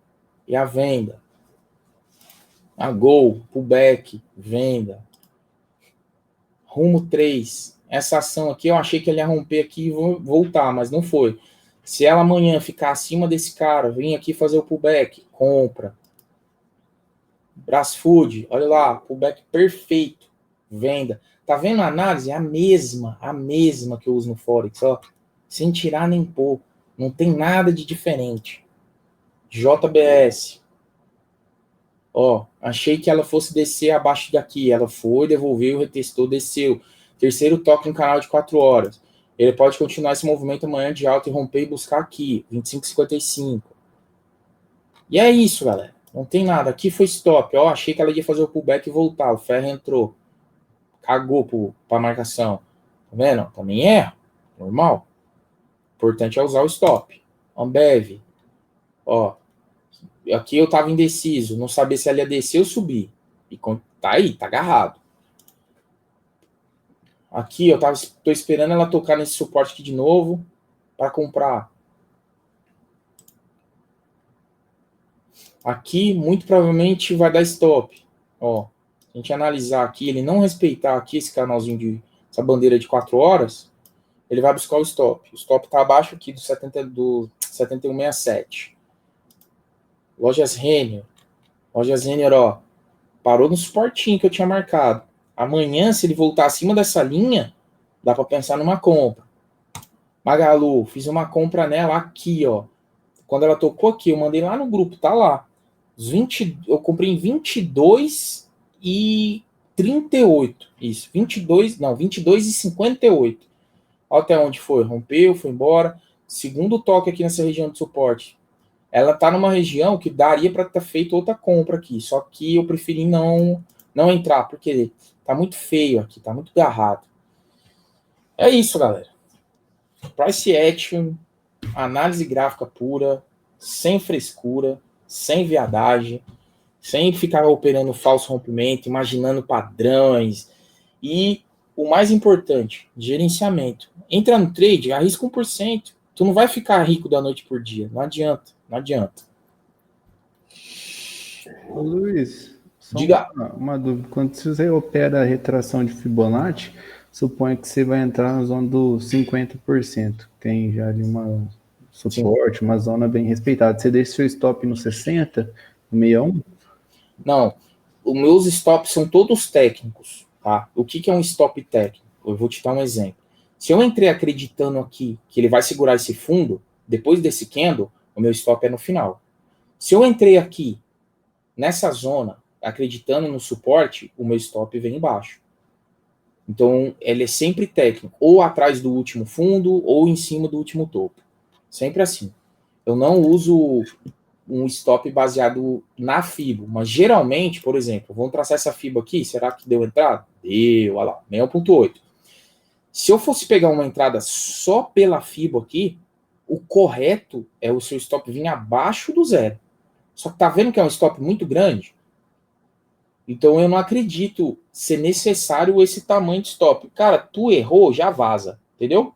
e a venda. A Gol, pullback, venda. Rumo 3. Essa ação aqui eu achei que ele ia romper aqui e voltar, mas não foi. Se ela amanhã ficar acima desse cara, vir aqui fazer o pullback, compra. Brasfood, olha lá, pullback perfeito, venda. Tá vendo a análise? É a mesma que eu uso no Forex, ó. Sem tirar nem pôr. Não tem nada de diferente. JBS. Ó, achei que ela fosse descer abaixo daqui. Ela foi, devolveu, retestou, desceu. Terceiro toque no canal de 4 horas. Ele pode continuar esse movimento amanhã de alta e romper e buscar aqui, 25,55. E é isso, galera. Não tem nada. Aqui foi stop. Ó, achei que ela ia fazer o pullback e voltar. O ferro entrou. Cagou para marcação. Tá vendo? Também é normal. Importante é usar o stop. Ambev. Ó. Aqui eu tava indeciso. Não sabia se ela ia descer ou subir. E tá aí, tá agarrado. Aqui eu tô esperando ela tocar nesse suporte aqui de novo para comprar. Aqui, muito provavelmente, vai dar stop. Ó, se a gente analisar aqui, ele não respeitar aqui esse canalzinho essa bandeira de 4 horas, ele vai buscar o stop. O stop está abaixo aqui do 71,67. Lojas Renner, ó, parou no suportinho que eu tinha marcado. Amanhã, se ele voltar acima dessa linha, dá para pensar numa compra. Magalu, fiz uma compra nela aqui, ó. Quando ela tocou aqui, eu mandei lá no grupo, tá lá. Eu comprei em 22 e 38. Isso, 22 e 58. Olha até onde foi. Rompeu, foi embora. Segundo toque aqui nessa região de suporte. Ela tá numa região que daria para ter feito outra compra aqui. Só que eu preferi não entrar, porque tá muito feio aqui, tá muito agarrado. É isso, galera. Price Action, análise gráfica pura, sem frescura, sem viadagem, sem ficar operando falso rompimento, imaginando padrões. E o mais importante, gerenciamento. Entra no trade, arrisca 1%. Tu não vai ficar rico da noite por dia. Não adianta. Ô, Luiz, só diga. uma dúvida. Quando você opera a retração de Fibonacci, suponho que você vai entrar na zona dos 50%. Tem já ali uma suporte, uma zona bem respeitada. Você deixa seu stop no 60, no 61? Não, os meus stops são todos técnicos, tá? O que é um stop técnico? Eu vou te dar um exemplo. Se eu entrei acreditando aqui que ele vai segurar esse fundo, depois desse candle, o meu stop é no final. Se eu entrei aqui nessa zona, acreditando no suporte, o meu stop vem embaixo. Então, ele é sempre técnico, ou atrás do último fundo, ou em cima do último topo. Sempre assim. Eu não uso um stop baseado na FIBO, mas geralmente, por exemplo, vamos traçar essa FIBO aqui, será que deu entrada? Deu, olha lá, 6.8. Se eu fosse pegar uma entrada só pela FIBO aqui, o correto é o seu stop vir abaixo do zero. Só que tá vendo que é um stop muito grande? Então eu não acredito ser necessário esse tamanho de stop. Cara, tu errou, já vaza, entendeu?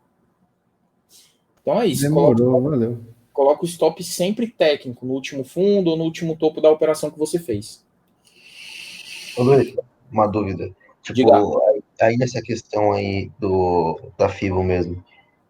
Então é isso. Demorou, valeu. Coloca o stop sempre técnico, no último fundo ou no último topo da operação que você fez. Ô, Luiz, uma dúvida. Diga. Tipo, aí nessa questão aí da FIBO mesmo.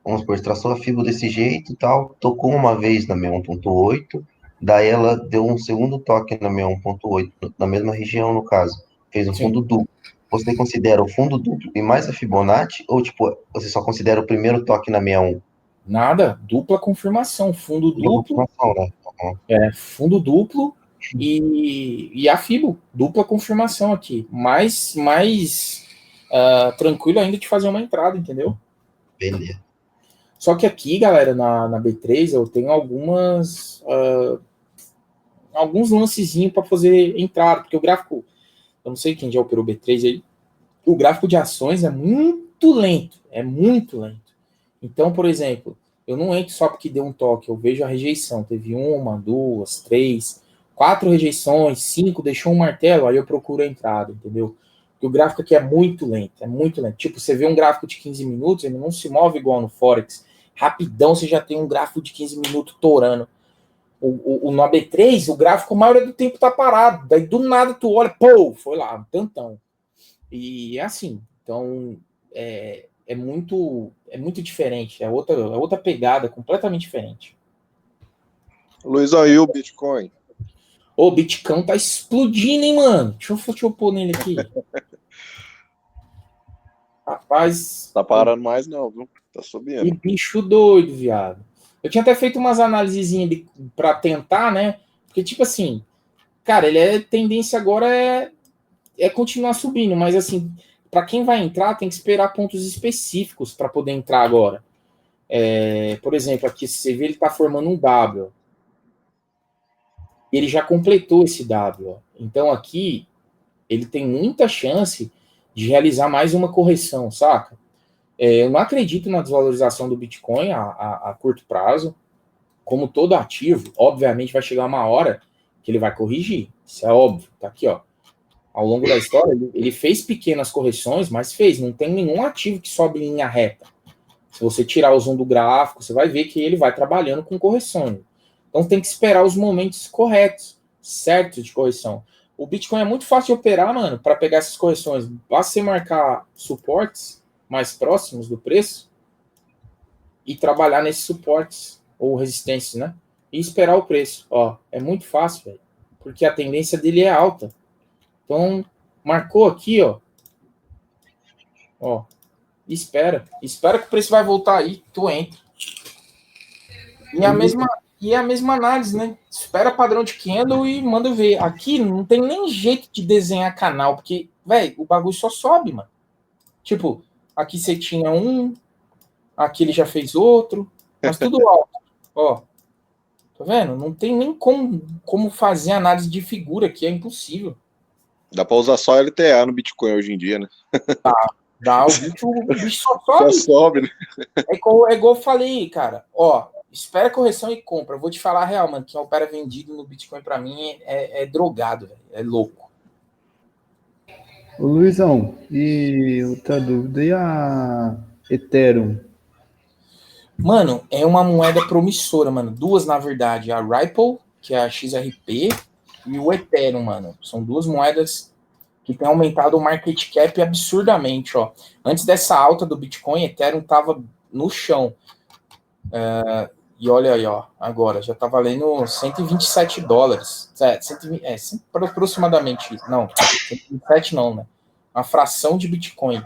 Vamos supor, traçou a FIBO desse jeito e tal, tocou uma vez na 61.8, daí ela deu um segundo toque na 61.8, na mesma região, no caso. Fez um Sim. fundo duplo. Você considera o fundo duplo e mais a Fibonacci, ou tipo, você só considera o primeiro toque na 61? Nada, dupla confirmação, fundo duplo, Confirmação, né? fundo duplo e a FIBO, dupla confirmação aqui. Mais tranquilo ainda de fazer uma entrada, entendeu? Beleza. Só que aqui, galera, na B3 eu tenho alguns lancezinhos para fazer entrada, porque o gráfico, eu não sei quem já operou B3 aí, o gráfico de ações é muito lento, Então, por exemplo, eu não entro só porque deu um toque, eu vejo a rejeição, teve 1, 2, 3, 4 rejeições, 5, deixou um martelo, aí eu procuro a entrada, entendeu? Porque o gráfico aqui é muito lento. Tipo, você vê um gráfico de 15 minutos, ele não se move igual no Forex. Rapidão você já tem um gráfico de 15 minutos torando. No AB3, o gráfico, a maioria do tempo tá parado. Daí do nada tu olha, pô, foi lá, um tantão. E é assim. Então, é muito diferente. É outra pegada, completamente diferente. Luiz, aí o Bitcoin. O Bitcoin tá explodindo, hein, mano? Deixa eu pôr nele aqui. Rapaz. Tá parando mais não, viu? Tá subindo. Que bicho doido, viado. Eu tinha até feito umas análises para tentar, né? Porque, tipo assim, cara, tendência agora é continuar subindo, mas assim, para quem vai entrar, tem que esperar pontos específicos para poder entrar agora. Por exemplo, aqui você vê ele tá formando um W. Ele já completou esse W. Então aqui ele tem muita chance de realizar mais uma correção, saca? Eu não acredito na desvalorização do Bitcoin a curto prazo. Como todo ativo, obviamente vai chegar uma hora que ele vai corrigir. Isso é óbvio. Tá aqui, ó. Ao longo da história, ele fez pequenas correções, mas fez. Não tem nenhum ativo que sobe em linha reta. Se você tirar o zoom do gráfico, você vai ver que ele vai trabalhando com correções. Então tem que esperar os momentos corretos, certos de correção. O Bitcoin é muito fácil de operar, mano, para pegar essas correções. Basta você marcar suportes mais próximos do preço e trabalhar nesses suportes ou resistências, né? E esperar o preço. Ó, é muito fácil, velho, porque a tendência dele é alta. Então, marcou aqui, ó. Ó, espera que o preço vai voltar aí, tu entra. E a mesma análise, né? Espera padrão de candle e manda ver. Aqui não tem nem jeito de desenhar canal, porque, velho, o bagulho só sobe, mano. Tipo, aqui você tinha um, aqui ele já fez outro, mas tudo alto. Ó, tá vendo? Não tem nem como fazer análise de figura aqui, é impossível. Dá pra usar só LTA no Bitcoin hoje em dia, né? Dá, o bicho só sobe. Só sobe, né? É igual eu falei, cara. Ó, espera a correção e compra. Eu vou te falar a real, mano. Quem opera vendido no Bitcoin, pra mim, é drogado, velho. É louco. Ô Luizão, e outra dúvida, e a Ethereum? Mano, é uma moeda promissora, mano. Duas, na verdade. A Ripple, que é a XRP, e o Ethereum, mano. São duas moedas que têm aumentado o market cap absurdamente, ó. Antes dessa alta do Bitcoin, Ethereum tava no chão. E olha aí, ó, agora já tá valendo $127. Aproximadamente isso. Não, 127 não, né? Uma fração de Bitcoin.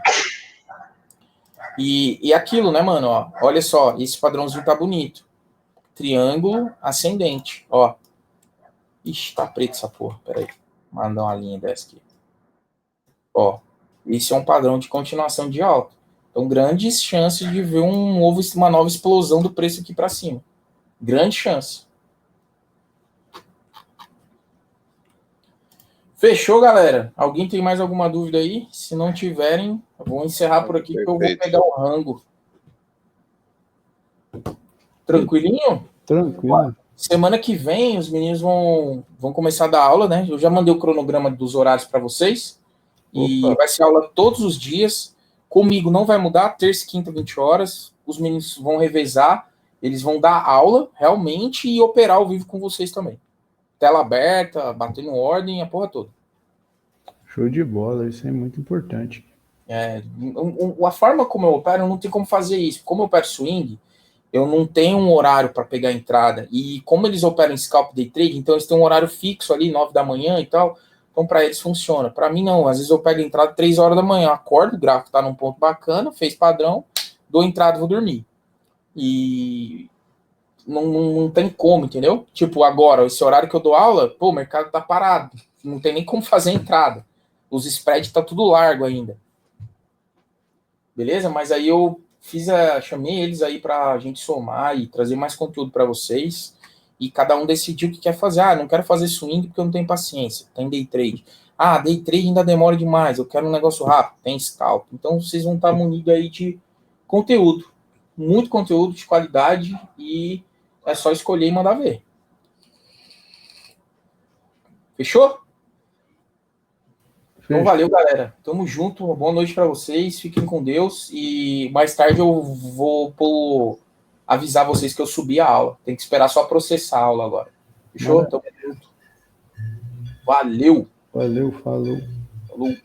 E aquilo, né, mano, ó, olha só, esse padrãozinho tá bonito. Triângulo ascendente, ó. Ixi, tá preto essa porra. Pera aí. Mandar uma linha dessa aqui. Ó, esse é um padrão de continuação de alta. Então, grandes chances de ver uma nova explosão do preço aqui para cima. Grande chance. Fechou, galera? Alguém tem mais alguma dúvida aí? Se não tiverem, eu vou encerrar por aqui, que eu vou pegar o rango. Tranquilinho? Tranquilo. Semana que vem, os meninos vão começar a dar aula, né? Eu já mandei o cronograma dos horários para vocês. E vai ser aula todos os dias. Comigo não vai mudar, terça e quinta, 20 horas. Os meninos vão revezar. Eles vão dar aula, realmente, e operar ao vivo com vocês também. Tela aberta, batendo ordem, a porra toda. Show de bola, isso é muito importante. A forma como eu opero, não tem como fazer isso. Como eu opero swing, eu não tenho um horário para pegar a entrada. E como eles operam em scalp day trade, então eles têm um horário fixo ali, 9 da manhã e tal. Então, para eles funciona. Para mim, não. Às vezes eu pego a entrada 3 horas da manhã, acordo, o gráfico tá num ponto bacana, fez padrão, dou entrada e vou dormir. E não tem como, entendeu? Tipo, agora, esse horário que eu dou aula, pô, o mercado tá parado. Não tem nem como fazer a entrada. Os spreads tá tudo largo ainda. Beleza? Mas aí eu chamei eles aí pra gente somar e trazer mais conteúdo para vocês. E cada um decidiu o que quer fazer. Ah, não quero fazer swing porque eu não tenho paciência. Tem day trade. Ah, day trade ainda demora demais. Eu quero um negócio rápido. Tem scalp. Então vocês vão estar munidos aí de conteúdo. Muito conteúdo de qualidade. E é só escolher e mandar ver. Fechou? Então valeu, galera. Tamo junto. Boa noite para vocês. Fiquem com Deus. E mais tarde eu vou avisar vocês que eu subi a aula. Tem que esperar só processar a aula agora. Fechou? Tamo junto. Valeu. Valeu, falou. Falou.